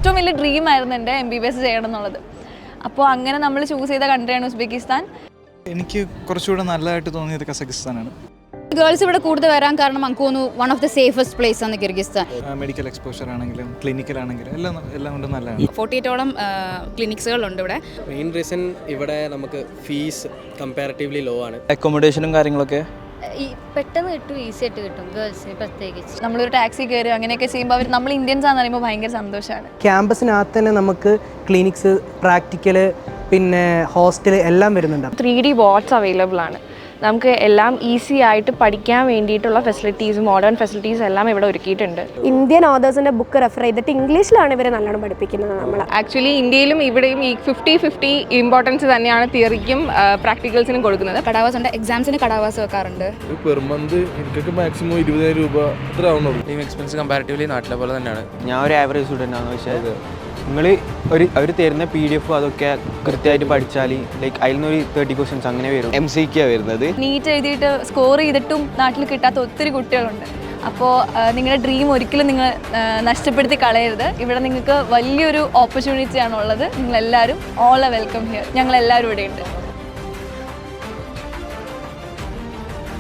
ഏറ്റവും വലിയ ഡ്രീം ആയിരുന്നു എൻ്റെ MBBS ചെയ്യണം എന്നുള്ളത്. അപ്പോൾ അങ്ങനെ നമ്മൾ ചൂസ് ചെയ്ത കൺട്രിയാണ് ഉസ്ബെക്കിസ്ഥാൻ. എനിക്ക് കുറച്ചുകൂടെ നല്ലതായിട്ട് തോന്നിയത് കസക്കിസ്ഥാനാണ്. ഗേൾസ് ഇവിടെ കൂടുതൽ വരാൻ കാരണം നമുക്ക് തോന്നുന്നു one of the safest place ആണ് കിർഗിസ്ഥാൻ. മെഡിക്കൽ എക്സ്പോഷർ ആണെങ്കിലും ക്ലിനിക്കൽ ആണെങ്കിലും എല്ലാം കൊണ്ടും നല്ലതാണ്. 48ഓളം ക്ലിനിക്സുകളുണ്ട് ഇവിടെ. മെയിൻ റീസൺ ഇവിടെ നമുക്ക് ഫീസ് കമ്പാരിറ്റീവ്ലി ലോ ആണ്. അക്കോമഡേഷനും കാര്യങ്ങളൊക്കെ പെട്ടെന്ന് കിട്ടും, ഈസി ആയിട്ട് കിട്ടും ഗേൾസിന് പ്രത്യേകിച്ച്. നമ്മളൊരു ടാക്സി കയറി അങ്ങനെയൊക്കെ ചെയ്യുമ്പോൾ നമ്മൾ ഇന്ത്യൻസ് ആണെന്ന് പറയുമ്പോൾ ഭയങ്കര സന്തോഷമാണ്. ക്യാമ്പസിനകത്ത് തന്നെ നമുക്ക് ക്ലിനിക്സ്, പ്രാക്ടിക്കൽ, പിന്നെ ഹോസ്റ്റൽ എല്ലാം വരുന്നുണ്ട്. 3D ബോട്ട്സ് അവൈലബിൾ ആണ്. നമുക്ക് എല്ലാം ഈസി ആയിട്ട് പഠിക്കാൻ വേണ്ടിയിട്ടുള്ള ഫെസിലിറ്റീസ്, മോഡേൺ ഫെസിലിറ്റീസ് എല്ലാം ഇവിടെ ഒരുക്കിയിട്ടുണ്ട്. ഇന്ത്യൻ ഓതേഴ്സിൻ്റെ ബുക്ക് റെഫർ ചെയ്തിട്ട് ഇംഗ്ലീഷിലാണ് ഇവർ നല്ലോണം പഠിപ്പിക്കുന്നത്. നമ്മൾ ആക്ച്വലി ഇന്ത്യയിലും ഇവിടെയും ഈ 50-50 ഇമ്പോർട്ടൻസ് തന്നെയാണ് തിയറിക്കും പ്രാക്ടിക്കൽസിനും കൊടുക്കുന്നത്. കടാവാസ് ഉണ്ട്, എക്സാംസിന് കടാവാസ് വെക്കാറുണ്ട്. പെർ മന്ത് എനിക്കൊക്കെ മാക്സിമം 20,000 രൂപ അത്ര ആവുന്നുള്ളൂ. ഈ എക്സ്പെൻസ് കമ്പാരിറ്റീവ്ലി നാട്ടിലെ പോലെ തന്നെയാണ്. ഞാൻ ഒരു ആവറേജ് സ്റ്റുഡൻ്റ് ആണ്. പക്ഷേ നിങ്ങൾ അവർ തരുന്ന PDF അതൊക്കെ കൃത്യമായിട്ട് പഠിച്ചാൽ ലൈക്ക് അതിൽ നിന്നൊരു 30 ക്വസ്റ്റ്യൻസ് അങ്ങനെ വരും. MCQ വരുന്നത്. നീറ്റ് എഴുതിയിട്ട് സ്കോർ ചെയ്തിട്ടും നാട്ടിൽ കിട്ടാത്ത ഒത്തിരി കുട്ടികളുണ്ട്. അപ്പോൾ നിങ്ങളുടെ ഡ്രീം ഒരിക്കലും നിങ്ങൾ നഷ്ടപ്പെടുത്തി കളയരുത്. ഇവിടെ നിങ്ങൾക്ക് വലിയൊരു ഓപ്പർച്യൂണിറ്റിയാണ് ഉള്ളത്. നിങ്ങളെല്ലാവരും ഓൾ എ വെൽക്കം ഹിയർ. ഞങ്ങളെല്ലാവരും ഇവിടെയുണ്ട്.